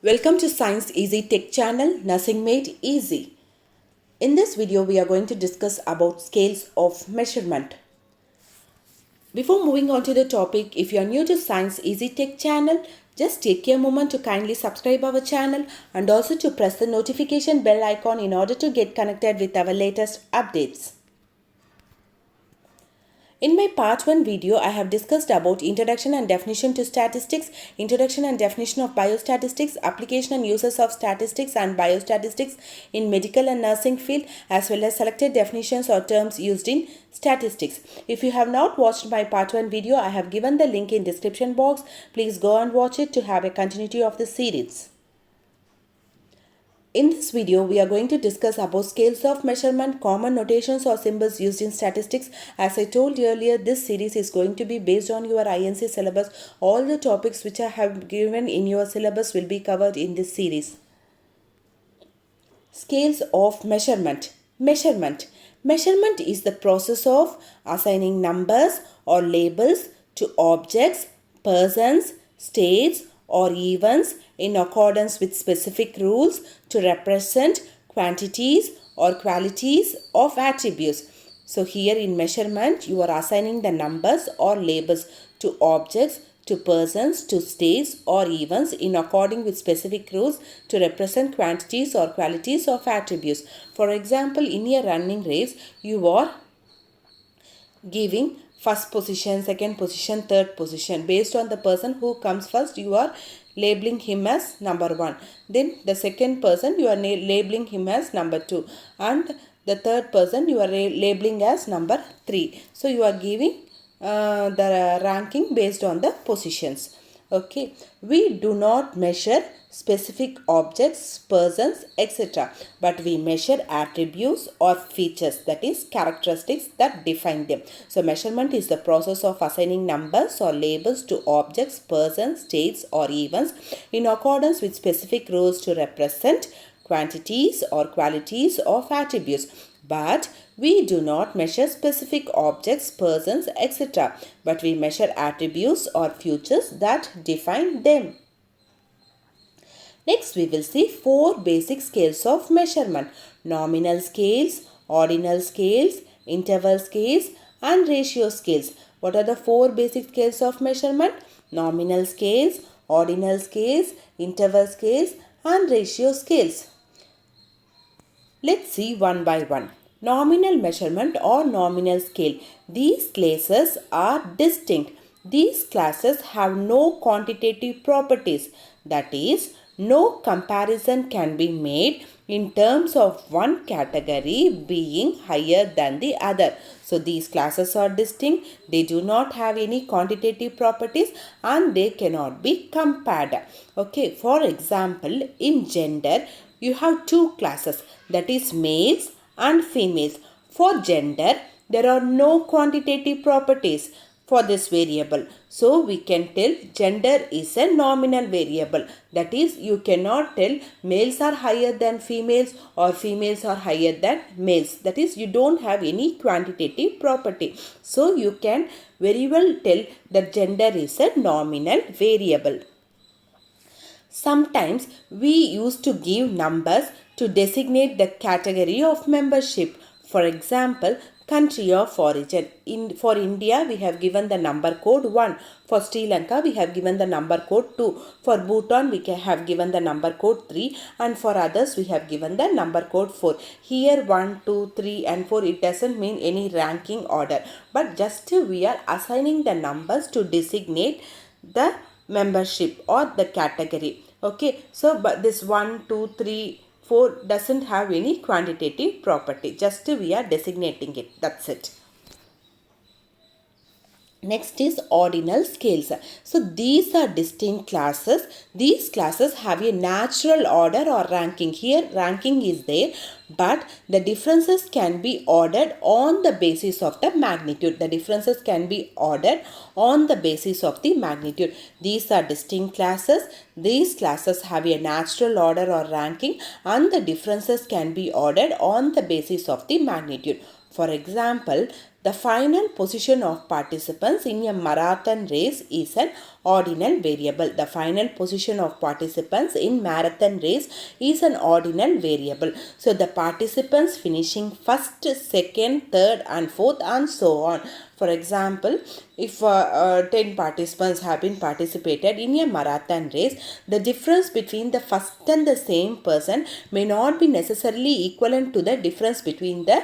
Welcome to Science Easy Tech channel, Nursing Made Easy. In this video, we are going to discuss about scales of measurement. Before moving on to the topic, if you are new to Science Easy Tech channel, just take a moment to kindly subscribe our channel and also to press the notification bell icon in order to get connected with our latest updates. In my part 1 video, I have discussed about introduction and definition to statistics, introduction and definition of biostatistics, application and uses of statistics and biostatistics in medical and nursing field, as well as selected definitions or terms used in statistics. If you have not watched my part 1 video, I have given the link in description box. Please go and watch it to have a continuity of the series. In this video, we are going to discuss about scales of measurement, common notations or symbols used in statistics. As I told earlier, this series is going to be based on your INC syllabus. All the topics which I have given in your syllabus will be covered in this series. Scales of measurement. Measurement is the process of assigning numbers or labels to objects, persons, states, or events in accordance with specific rules to represent quantities or qualities of attributes. So here in measurement, you are assigning the numbers or labels to objects, to persons, to states or events in according with specific rules to represent quantities or qualities of attributes. For example, in a running race, you are giving first position, second position, third position. Based on the person who comes first, you are labeling him as number 1. Then the second person, you are labeling him as number 2. And the third person, you are labeling as number 3. So you are giving the ranking based on the positions. Okay. We do not measure specific objects, persons, etc. But we measure attributes or features, that is characteristics that define them. So measurement is the process of assigning numbers or labels to objects, persons, states or events in accordance with specific rules to represent quantities or qualities of attributes. But we do not measure specific objects, persons, etc. But we measure attributes or features that define them. Next, we will see 4 basic scales of measurement: nominal scales, ordinal scales, interval scales, and ratio scales. What are the 4 basic scales of measurement? Nominal scales, ordinal scales, interval scales, and ratio scales. Let's see one by one. Nominal measurement or nominal scale. These classes are distinct. These classes have no quantitative properties. That is, no comparison can be made in terms of one category being higher than the other. So these classes are distinct. They do not have any quantitative properties and they cannot be compared. Okay, for example, in gender, you have 2 classes, that is males and females. For gender, there are no quantitative properties for this variable. So we can tell gender is a nominal variable. That is, you cannot tell males are higher than females or females are higher than males. That is, you don't have any quantitative property. So you can very well tell that gender is a nominal variable. Sometimes we used to give numbers to designate the category of membership. For example, country of origin. For India, we have given the number code 1. For Sri Lanka, we have given the number code 2. For Bhutan, we have given the number code 3. And for others, we have given the number code 4. Here 1, 2, 3 and 4, it doesn't mean any ranking order. But just we are assigning the numbers to designate the membership or the category. Okay, so but this 1, 2, 3, 4 doesn't have any quantitative property. Just we are designating it. That's it. Next is ordinal scales. So these are distinct classes. These classes have a natural order or ranking. Here ranking is there, but the differences can be ordered on the basis of the magnitude. The differences can be ordered on the basis of the magnitude. These are distinct classes. These classes have a natural order or ranking and the differences can be ordered on the basis of the magnitude. For example, The final position of participants in a marathon race is an ordinal variable. The final position of participants in marathon race is an ordinal variable. So the participants finishing first, second, third and fourth and so on. For example, if 10 participants have been participated in a marathon race, the difference between the first and the same person may not be necessarily equivalent to the difference between the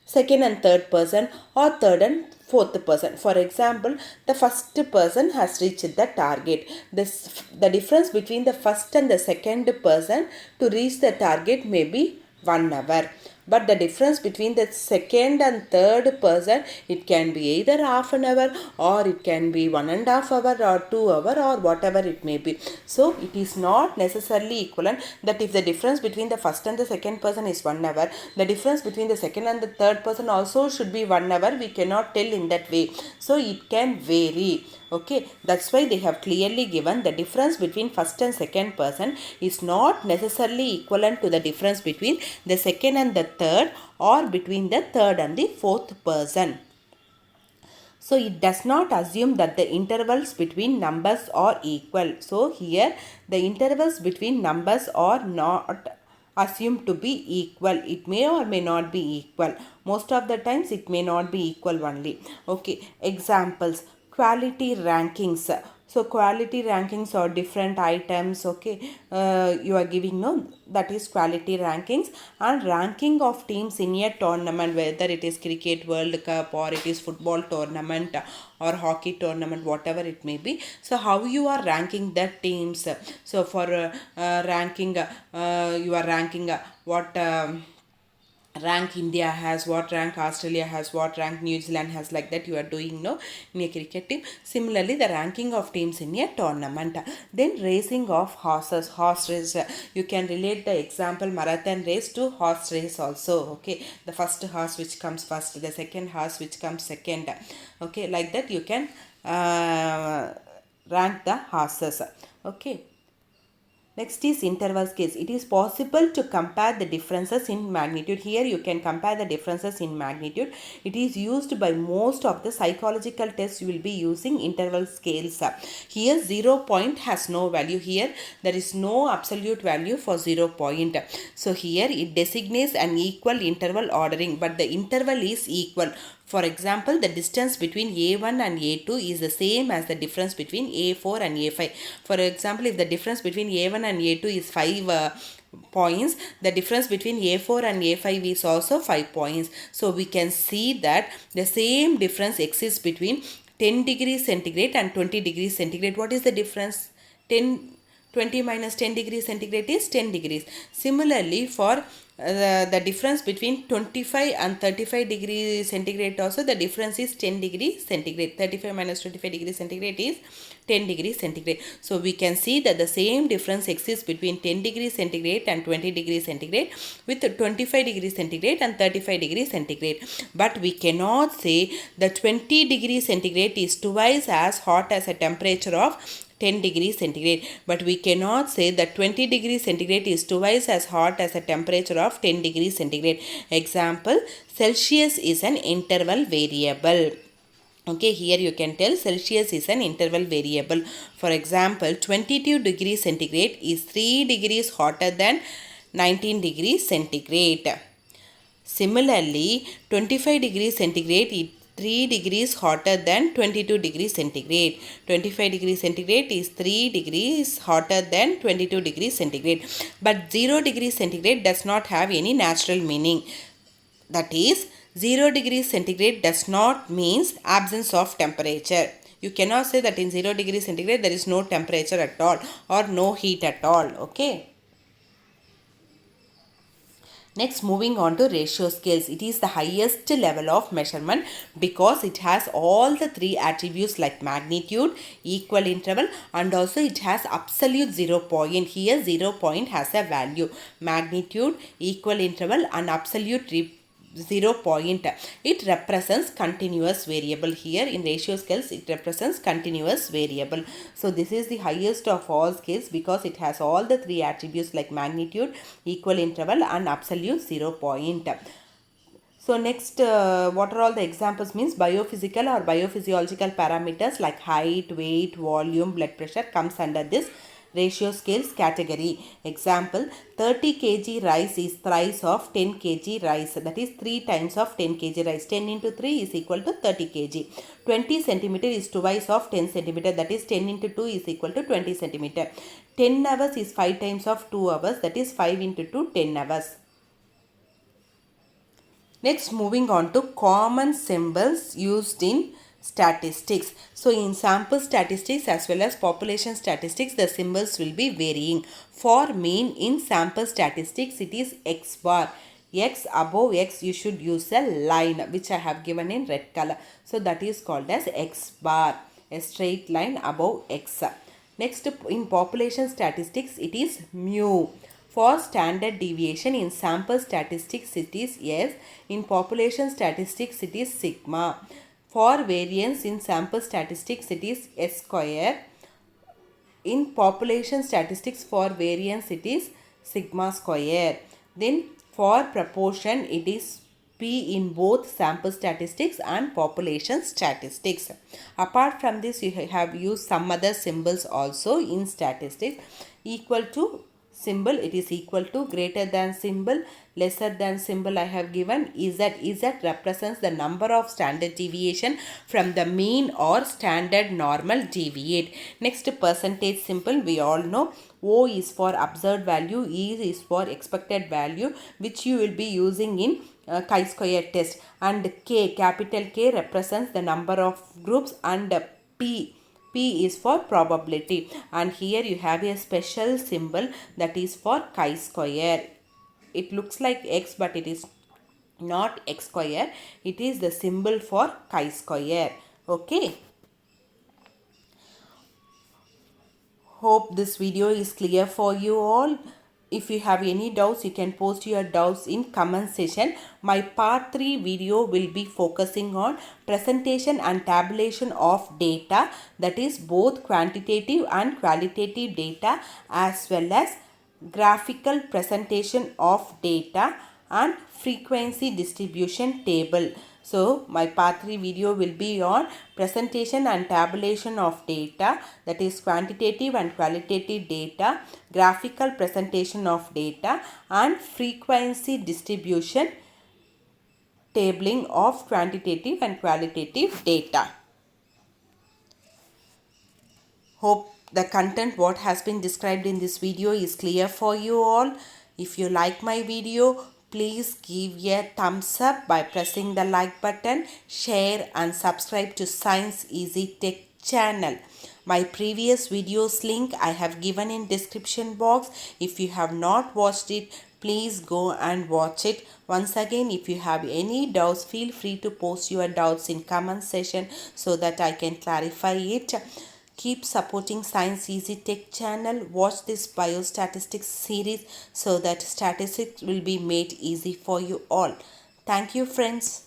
second and third person or third and fourth person. For example, the first person has reached the target. The difference between the first and the second person to reach the target may be 1 hour. But the difference between the second and third person, it can be either half an hour or it can be 1.5 hour or 2 hour or whatever it may be. So it is not necessarily equivalent that if the difference between the first and the second person is 1 hour, the difference between the second and the third person also should be 1 hour. We cannot tell in that way. So it can vary. Okay, that's why they have clearly given the difference between first and second person is not necessarily equivalent to the difference between the second and the third or between the third and the fourth person. So it does not assume that the intervals between numbers are equal. So here the intervals between numbers are not assumed to be equal. It may or may not be equal. Most of the times it may not be equal only. Okay, examples. Quality rankings. So quality rankings are different items. Okay, you are giving that is quality rankings, and ranking of teams in a tournament, whether it is cricket world cup or it is football tournament or hockey tournament, whatever it may be. So how you are ranking the teams. So for ranking, you are ranking what rank India has, what rank Australia has, what rank New Zealand has, like that you are doing in a cricket team. Similarly, the ranking of teams in a tournament. Then racing of horses, horse race. You can relate the example marathon race to horse race also. Okay, the first horse which comes first, the second horse which comes second. Okay, like that you can rank the horses. Okay. Next is interval scales. It is possible to compare the differences in magnitude. Here you can compare the differences in magnitude. It is used by most of the psychological tests. You will be using interval scales. Here 0 point has no value. Here there is no absolute value for 0 point. So here it designates an equal interval ordering, but the interval is equal. For example, the distance between A1 and A2 is the same as the difference between A4 and A5. For example, if the difference between A1 and A2 is 5 points, the difference between A4 and A5 is also 5 points. So we can see that the same difference exists between 10 degrees centigrade and 20 degrees centigrade. What is the difference? 20 minus 10 degrees centigrade is 10 degrees. Similarly, for the difference between 25 and 35 degrees centigrade also, the difference is 10 degrees centigrade. 35 minus 25 degrees centigrade is 10 degrees centigrade. So we can see that the same difference exists between 10 degrees centigrade and 20 degrees centigrade with 25 degrees centigrade and 35 degrees centigrade. But we cannot say that 20 degrees centigrade is twice as hot as a temperature of 10 degrees centigrade, but we cannot say that 20 degrees centigrade is twice as hot as a temperature of 10 degrees centigrade. Example, Celsius is an interval variable. Okay, here you can tell Celsius is an interval variable. For example, 22 degrees centigrade is 3 degrees hotter than 19 degrees centigrade. Similarly, 25 degrees centigrade is 3 degrees hotter than 22 degrees centigrade. 25 degrees centigrade is 3 degrees hotter than 22 degrees centigrade. But 0 degrees centigrade does not have any natural meaning. That is, 0 degrees centigrade does not means absence of temperature. You cannot say that in 0 degrees centigrade there is no temperature at all or no heat at all. Okay. Next, moving on to ratio scales. It is the highest level of measurement because it has all the three attributes like magnitude, equal interval, and also it has absolute 0 point. Here 0 point has a value. Magnitude, equal interval and absolute 0 point. It represents continuous variable. Here in ratio scales it represents continuous variable. So this is the highest of all scales because it has all the three attributes like magnitude, equal interval and absolute 0 point. So next, what are all the examples means biophysical or biophysiological parameters like height, weight, volume, blood pressure comes under this ratio scales category. Example, 30 kg rice is thrice of 10 kg rice, that is 3 times of 10 kg rice. 10 into 3 is equal to 30 kg. 20 centimeter is twice of 10 centimeter, that is 10 into 2 is equal to 20 centimeter. 10 hours is 5 times of 2 hours, that is 5 into 2, 10 hours. Next, moving on to common symbols used in statistics. So in sample statistics as well as population statistics, the symbols will be varying. For mean in sample statistics, it is X bar. X, above X you should use a line which I have given in red color. So that is called as X bar, a straight line above X. Next, in population statistics, it is mu. For standard deviation in sample statistics, it is S. In population statistics, it is sigma. For variance in sample statistics, it is S square. In population statistics, for variance, it is sigma square. Then for proportion, it is P in both sample statistics and population statistics. Apart from this, you have used some other symbols also in statistics. Equal to symbol, it is equal to, greater than symbol, lesser than symbol I have given. Z represents the number of standard deviation from the mean or standard normal deviate. Next, percentage symbol, we all know. O is for observed value, E is for expected value, which you will be using in chi-square test, and K, capital K, represents the number of groups, and P is for probability. And here you have a special symbol that is for chi-square. It looks like X, but it is not X square. It is the symbol for chi-square. Okay. Hope this video is clear for you all. If you have any doubts, you can post your doubts in comment section. My part 3 video will be focusing on presentation and tabulation of data, that is both quantitative and qualitative data, as well as graphical presentation of data and frequency distribution table. So my part 3 video will be on presentation and tabulation of data, that is quantitative and qualitative data, graphical presentation of data, and frequency distribution tabling of quantitative and qualitative data. Hope the content what has been described in this video is clear for you all. If you like my video, please give a thumbs up by pressing the like button, share and subscribe to Science Easy Tech channel. My previous videos link I have given in description box. If you have not watched it, please go and watch it. Once again, if you have any doubts, feel free to post your doubts in comment section so that I can clarify it. Keep supporting Science Easy Tech channel. Watch this Biostatistics series so that statistics will be made easy for you all. Thank you, friends.